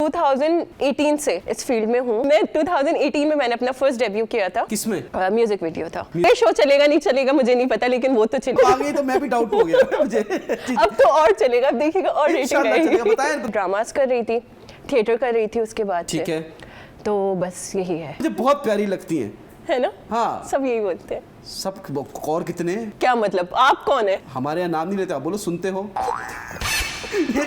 2018 से इस फील्ड में हूँ। मैं 2018 में मैंने अपना फर्स्ट डेब्यू किया था। किसमें? म्यूजिक वीडियो था। ये शो चलेगा नहीं चलेगा मुझे नहीं पता, लेकिन वो तो चलेगा। आगे तो मैं भी डाउट हो गया मुझे। अब तो और चलेगा, अब देखिएगा और रेटिंग आएगी। ड्रामास कर रही थी, थिएटर कर रही थी उसके बाद। ठीक है, तो बस यही है। मुझे बहुत प्यारी लगती हैं, है ना? हाँ, सब यही बोलते हैं। सब और कितने? क्या मतलब? आप कौन है? हमारे यहाँ नाम नहीं लेते, आप बोलो सुनते हो। ये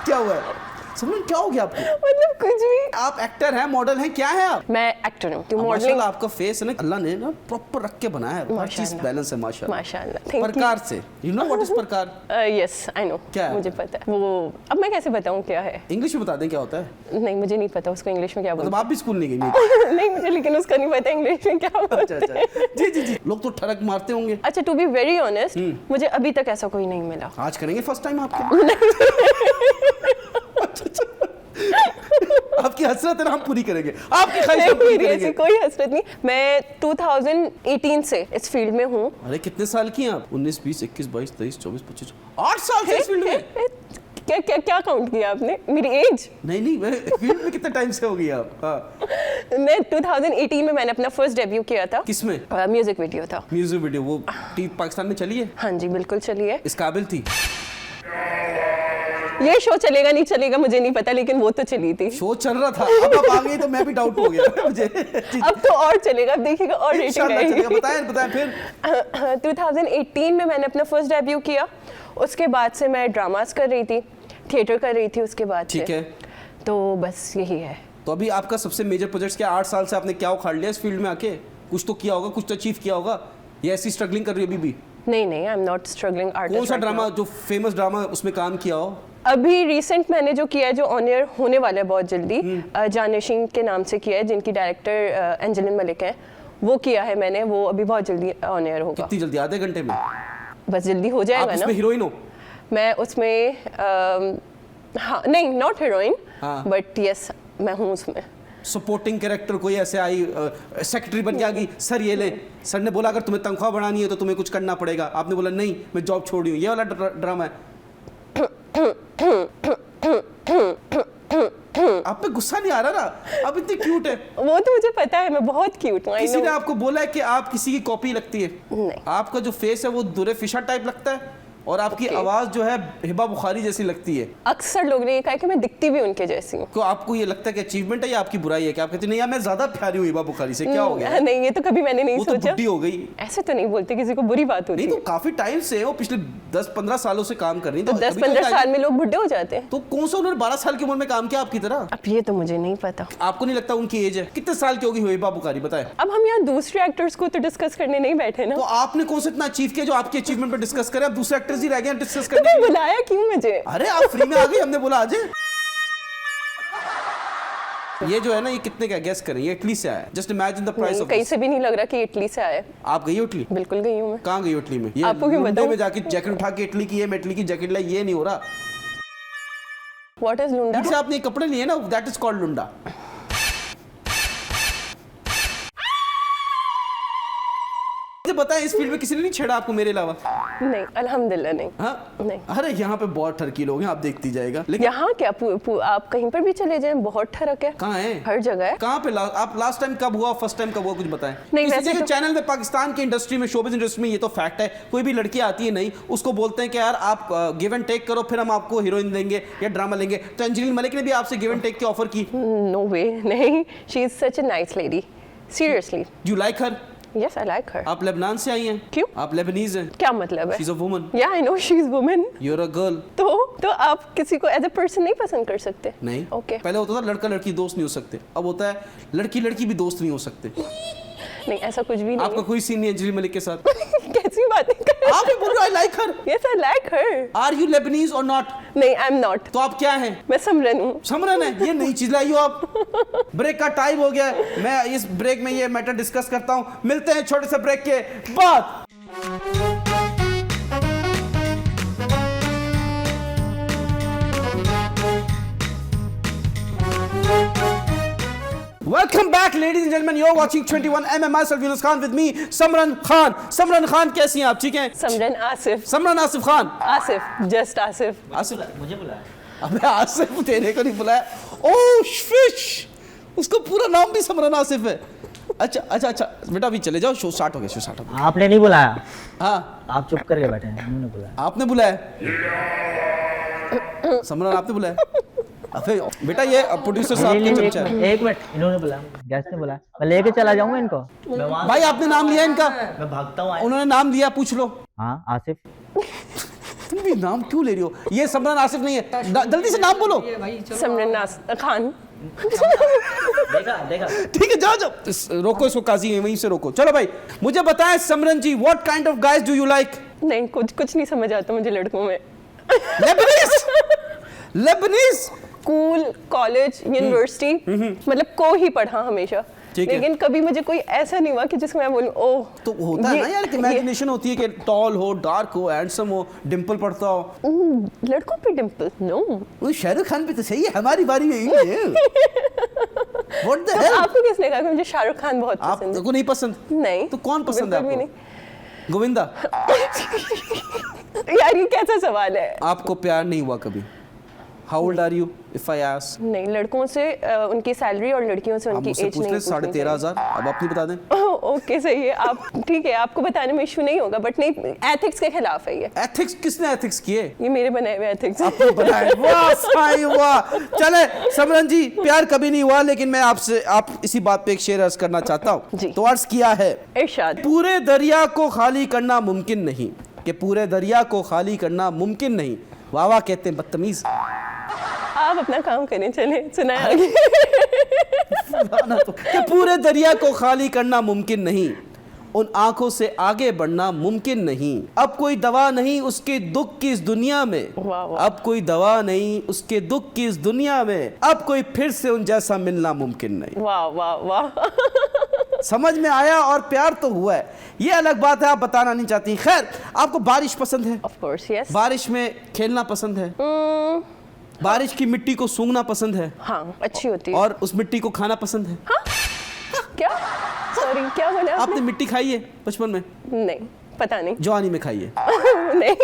क्या हुआ है? समझ क्या हो गया आपको? मतलब कुछ भी। आप एक्टर हैं, मॉडल हैं, क्या है आप? मैं एक्टर हूँ। मॉडलिंग आपका फेस है ना, अल्लाह ने ना प्रॉपर रख के बनाया है, हर चीज बैलेंस है माशाल्लाह। माशाल्लाह। प्रकार से, यू नो व्हाट इज प्रकार? Yes I know. क्या है? मुझे पता है वो। अब मैं कैसे बताऊँ क्या है? इंग्लिश में बता दें क्या होता है? नहीं मुझे नहीं पता उसको इंग्लिश में क्या बोलते हैं। मतलब आप भी स्कूल नहीं गई? नहीं मुझे लेकिन उसका नहीं पता इंग्लिश में क्या बोलते हैं। जी जी जी, लोग तो ठड़क मारते होंगे। अच्छा, टू बी वेरी ऑनेस्ट, मुझे अभी तक ऐसा कोई नहीं मिला। आज करेंगे फर्स्ट टाइम आपके? आपकी हसरत है ना, हम पूरी करेंगे। आपकी ख्वाहिश पूरी करेंगे। कोई हसरत नहीं। मैं 2018 से इस फील्ड में हूँ। अरे कितने साल की हैं आप? 19, 20, 21, 22, 23, 24, 25, 8 साल से इस फील्ड में? क्या क्या क्या काउंट किया आपने? मेरी एज? नहीं, मैं फील्ड में कितने टाइम से हो गई आप? हाँ। मैं 2018 में मैंने अपना फर्स्ट डेब्यू किया था। किसमें? म्यूजिक वीडियो था। म्यूजिक वीडियो, वो पाकिस्तान में चली है? हाँ जी बिल्कुल चली है। इस काबिल थी? ये शो चलेगा नहीं चलेगा मुझे नहीं पता, लेकिन वो तो चली थी। शो चल रहा था, अब आप आ गई तो मैं भी डाउट हो गया मुझे। अब तो और चलेगा, अब देखिएगा और रेटिंग आएगी। बताएं फिर। 2018 में मैंने अपना फर्स्ट डेब्यू किया। उसके बाद से मैं ड्रामास कर रही थी, थिएटर कर रही थी उसके बाद। ठीक है, तो बस यही है। तो अभी आपका सबसे मेजर प्रोजेक्ट क्या? 8 साल से आपने क्या उखाड़ लिया इस फील्ड में आके? कुछ तो किया होगा, कुछ तो अचीव किया होगा, या ऐसी स्ट्रगलिंग कर रही हो अभी भी? नहीं I am not struggling artist. कौन सा ड्रामा, जो फेमस ड्रामा, उसमें काम किया हो? अभी रिसेंट मैंने जो किया है, जो ऑन एयर होने वाला है बहुत जल्दी, जानशिंग के नाम से किया है, जिनकी डायरेक्टर एंजेलिन मलिक है, वो किया है मैंने। वो अभी बहुत जल्दी ऑन एयर होगा। कितनी जल्दी? आधे घंटे में? बस जल्दी हो जाएगा ना। आप उसमें हीरोइन हो? मैं उसमें हाँ, नहीं नॉट हीरोइन, बट यस मैं हूँ उसमें। सपोर्टिंग कैरेक्टर कोई ऐसे आई, सेक्रेटरी बन के आ गई, सर ये ले, सर ने बोला अगर तुम्हें तनख्वाह बढ़ानी है तो तुम्हें कुछ करना पड़ेगा, आपने बोला नहीं मैं जॉब छोड़ रही हूँ, ये वाला ड्रामा है? आप पे गुस्सा नहीं आ रहा ना? आप इतनी क्यूट है। वो तो मुझे पता है, मैं बहुत क्यूट हूँ। किसी ने आपको बोला है कि आप किसी की कॉपी लगती है? नहीं। आपका जो फेस है वो दुरे फिशर टाइप लगता है, और आपकी आवाज जो है हिबा बुखारी जैसी लगती है। अक्सर लोग ने ये कहा कि मैं दिखती भी उनके जैसी हूँ। तो आपको ये लगता है कि अचीवमेंट है या आपकी बुराई है? कि आप कहते हैं नहीं यार मैं ज्यादा प्यारी हूँ हिबा बुखारी से, क्या हो गया? नहीं ये तो कभी मैंने नहीं सोचा। वो तो बुढ़ी हो गई। ऐसे तो नहीं बोलते, किसी को बुरी बात होती है। नहीं तो काफी टाइम से वो पिछले 10-15 सालों से काम कर रही है, तो 10-15 साल में लोग बुढ़े हो जाते हैं। तो कौन सा उन्होंने 12 साल की उम्र में काम किया आपकी तरह? अब ये तो मुझे नहीं पता। आपको नहीं लगता उनकी एज है? कितने साल की होगी हिबा बुखारी, बताएं? अब हम यहाँ दूसरे एक्टर्स को तो डिस्कस करने नहीं बैठे ना। तो आपने कौन सा इतना अचीव किया जो आपकी अचीवमेंट पे डिस्कस करें? अब दूसरे एक्टर्स ही रह गए डिस्कस करने। तो बुलाया क्यों मुझे? अरे आप फ्री में आ गई, हमने बोला आज। ये जो है ना, ये कितने का गेस करें? ये इटली से आया। Just imagine the price of. कहीं से भी नहीं लग रहा कि इटली से आया। आप गई हो इटली? बिल्कुल गई हूँ मैं। कहाँ गई हो इटली में? ये आपको क्यों बताऊं? में जाके जैकेट उठा के इटली की, मैं इटली की जैकेट लाई, ये नहीं हो रहा। What is लुंडा? जिससे आपने कपड़े लिए ना, दैट इज कॉल्ड लुंडा। बताएं, इस फील्ड में किसी ने नहीं छेड़ा आपको मेरे अलावा? नहीं अल्हम्दुलिल्लाह नहीं। हाँ? नहीं। अरे यहाँ पे बहुत ठरकी लोग हैं, आप देखती जाएगा। लेकिन यहाँ क्या आप कहीं पर भी चले जाएं बहुत ठरक है। कहाँ है? हर जगह है। कहाँ पे आप लास्ट टाइम कब हुआ, फर्स्ट टाइम कब हुआ, कुछ बताएं। नहीं किसी वैसे तो... तो... चैनल में पाकिस्तान की इंडस्ट्री में, शोबिज़ इंडस्ट्री में ये तो फैक्ट है, कोई भी लड़की आती है नहीं, उसको बोलते हैं कि यार आप गिव एंड टेक करो, फिर हम आपको हीरोइन देंगे या ड्रामा लेंगे। तो एंजेलिन मलिक ने भी आपसे गिव एंड टेक की ऑफर की? नो वे, नहीं। She is such a nice lady, seriously. Do you like her? Yes, I like her. आप लेबनान से आई हैं? क्यों? आप लेबनीज हैं? क्या मतलब है? She's a woman. Yeah, I know she's woman. You're a girl. तो आप किसी को एज अ पर्सन नहीं पसंद कर सकते? नहीं। Okay. पहले होता था लड़का लड़की दोस्त नहीं हो सकते, अब होता है लड़की लड़की भी दोस्त नहीं हो सकते। नहीं ऐसा कुछ भी नहीं। आपका कोई सीन नहीं एंजेलिन मलिक के साथ? कैसी बातें कर रहे आप ही बोल रहे हो I like her. Yes, I like her. Are you Lebanese or not? नहीं, I'm not. तो आप क्या हैं? मैं समरन हूँ। समरन है? ये नई चीज लाई हो आप। ब्रेक का टाइम हो गया है, मैं इस ब्रेक में ये मैटर डिस्कस करता हूँ। मिलते हैं छोटे से ब्रेक के बाद। Welcome back, ladies and gentlemen. You're watching 21mm. Myself Yunus Khan, with me Samran Khan. Samran Khan कैसी हैं आप? ठीक हैं? समरन आसिफ। समरन आसिफ खान। आसिफ, जस्ट आसिफ। आसिफ मुझे बुलाया। अबे आसिफ तेरे को नहीं बुलाया। ओह फिश, उसका पूरा नाम भी समरन आसिफ है। अच्छा अच्छा अच्छा बेटा अभी चले जाओ, शो स्टार्ट हो गया, शो स्टार्ट हो गया। आपने नहीं बुलाया, हाँ आप चुप करके बैठे हैं, उन्होंने बुलाया। आपने बुलाया, समरन आपने बुलाया। अबे बेटा ये प्रोड्यूसर साहब के चमचा है। एक मिनट, इन्होंने बुलाया, गेस्ट ने बुलाया, मैं लेके चला जाऊंगा इनको। भाई आपने नाम लिया इनका? मैं भागता हूँ। उन्होंने नाम लिया, पूछ लो। हाँ आसिफ। तुम भी नाम क्यों ले रही हो? ये समरन आसिफ नहीं है, जल्दी से नाम बोलो। समरन खान। देखा देखा। ठीक है जाओ जाओ, रोको इसको, काजी है वहीं से रोको। चलो भाई मुझे बताएं Samran ji, what kind of guys do you like? नहीं कुछ नहीं समझ आता मुझे लड़कों में। लेबनीज स्कूल, कॉलेज, यूनिवर्सिटी, मतलब को ही पढ़ा हमेशा, ठीक है। लेकिन कभी मुझे कोई ऐसा नहीं हुआ कि जिसको मैं बोलूं ओह। तो होता है ना यार, इमेजिनेशन होती है कि टॉल हो, डार्क हो, हैंडसम हो, डिंपल पड़ता हो। लड़कों पे डिंपल नो। वो शाहरुख खान पे तो सही है, हमारी बारी में यही है। What the hell? आपको किसने कहा कि मुझे शाहरुख खान बहुत पसंद है? आपको नहीं पसंद? नहीं। तो कौन पसंद है बिल्कुल भी आपको? गोविंदा। यार ये कैसा सवाल है? आपको प्यार नहीं हुआ कभी? How old are you, if I ask? नहीं, लड़कों से उनकी सैलरी और लड़कियों से आप उनकी मुझसे एज पूछ नहीं ले, पूछनी 13,500। अब आप नहीं बता दें। चाहिए। ओके सही है, आप ठीक है, आपको बताने में इशू नहीं होगा, बट नहीं, एथिक्स के खिलाफ है ये। एथिक्स किसने एथिक्स किए? ये मेरे बनाए हुए एथिक्स। आपने बनाए। वाह साईं वाह। चले समरन जी, प्यार कभी नहीं हुआ, लेकिन मैं आपसे इसी बात पे एक शेर अर्ज करना चाहता हूँ। जी। तो अर्ज किया है, इरशाद। पूरे दरिया को खाली करना मुमकिन नहीं, कि पूरे दरिया को खाली करना मुमकिन नहीं। वाह वाह कहते हैं बदतमीज। आप अपना काम करें, चले सुनाए आगे। कि पूरे दरिया को खाली करना मुमकिन नहीं, उन आंखों से आगे बढ़ना मुमकिन नहीं। अब कोई दवा नहीं उसके दुख की इस दुनिया में, वाह, वाह। अब कोई दवा नहीं उसके दुख की इस दुनिया में, अब कोई फिर से उन जैसा मिलना मुमकिन नहीं। वाह वाह वाह। समझ में आया, और प्यार तो हुआ है, ये अलग बात है, आप बताना नहीं चाहती। खैर, आपको बारिश पसंद है? Of course yes. बारिश में खेलना पसंद है? बारिश की मिट्टी को सूंघना पसंद है? हाँ अच्छी होती है। और उस मिट्टी को खाना पसंद है? क्या? सॉरी क्या बोला आपने मिट्टी खाई है बचपन में? नहीं पता नहीं। जवानी में खाई है? नहीं।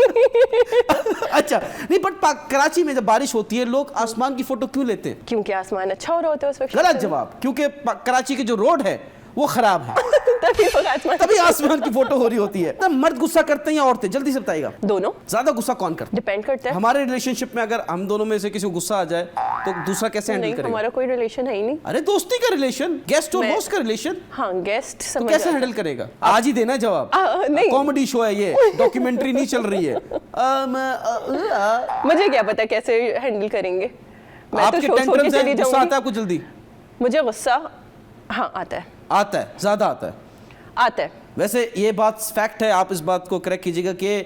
अच्छा नहीं, बट कराची में जब बारिश होती है लोग आसमान की फोटो क्यों लेते हैं? क्योंकि आसमान अच्छा हो रहा होता है उस वक्त। गलत जवाब, क्योंकि कराची के जो रोड है वो खराब है, तभी लोग आसमान। तभी आसमान की फोटो हो रही होती है। तब मर्द गुस्सा करते हैं या औरतें? जल्दी से बताइएगा। दोनों। ज्यादा गुस्सा कौन करता है? डिपेंड करता है। हमारे रिलेशनशिप में अगर हम दोनों में से किसी को गुस्सा आ जाए तो दूसरा कैसे हैंडल नहीं करेगा? हमारा कोई रिलेशन है ही नहीं। अरे दोस्ती का रिलेशन, गेस्ट और मैं- होस्ट का रिलेशन, हाँ गेस्ट तो समझ कैसे आता है। हैंडल करेगा? आज ही देना जवाब। नहीं। कॉमेडी शो है ये, डॉक्यूमेंट्री नहीं चल रही है। मुझे क्या पता कैसे हैंडल करेंगे। मैं तो आपके शो छोड़ के टेंट्रम्स चली हैं, गुस्सा जाऊंगी। आता है आपको जल्दी? मुझे गुस्सा हाँ आता है। आता है, ज्यादा आता है। आता है। वैसे ये बात फैक्ट है, आप इस बात को करेक्ट कीजिएगा कि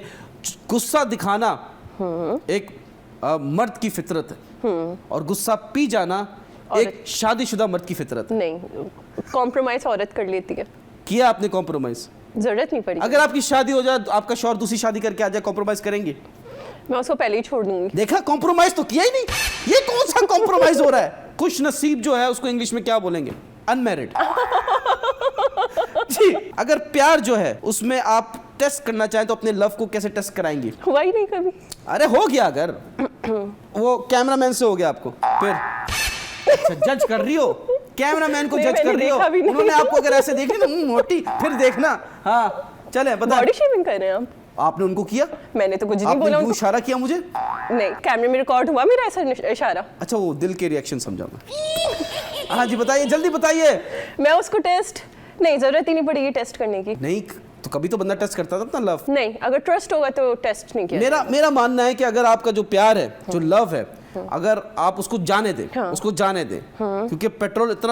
गुस्सा दिखाना एक मर्द की फितरत है, और गुस्सा पी जाना एक शादीशुदा मर्द की फितरत है। नहीं, कॉम्प्रोमाइज औरत कर लेती है। किया आपने कॉम्प्रोमाइज? जरूरत नहीं पड़ी। अगर आपकी शादी हो जाए, आपका शौहर दूसरी शादी करके आ जाए, कॉम्प्रोमाइज करेंगी? मैं उसको पहले ही छोड़ दूंगी। देखा, कॉम्प्रोमाइज तो किया ही नहीं। ये कौन सा कॉम्प्रोमाइज हो रहा है? खुश नसीब जो है उसको इंग्लिश में क्या बोलेंगे? अनमैरिड। जी, अगर प्यार जो है उसमें आप टेस्ट करना चाहें तो अपने लव को कैसे टेस्ट कराएंगी? हुआ ही नहीं कभी। अरे हो गया, अगर वो कैमरामैन से हो गया आपको, फिर अच्छा जज कर रही हो, कैमरामैन को नहीं, जज कर मैंने रही हो। देखा भी नहीं। उन्होंने आपको अगर ऐसे देख लिया ना मोटी, फिर देखना। हाँ चले बता। बॉडी शेमिंग कर रहे हैं आप? आपने उनको किया? मैंने तो कुछ नहीं आपने बोला क्यों उनको। इशारा किया मुझे? नहीं, कैमरे में रिकॉर्ड हुआ मेरा ऐसा इशारा। अच्छा वो दिल के रिएक्शन समझा मैं। हाँ जी बताइए, जल्दी बताइए। मैं उसको टेस्ट नहीं, जरूरत ही नहीं पड़ेगी टेस्ट करने की। नहीं तो कभी तो बंदा टेस्ट करता था अपना लव। नहीं, अगर ट्रस्ट होगा तो टेस्ट नहीं किया। मेरा मानना है कि अगर आपका जो प्यार है, जो लव है, अगर आप उसको जाने दें, हाँ। उसको जाने दें, क्योंकि पेट्रोल इतना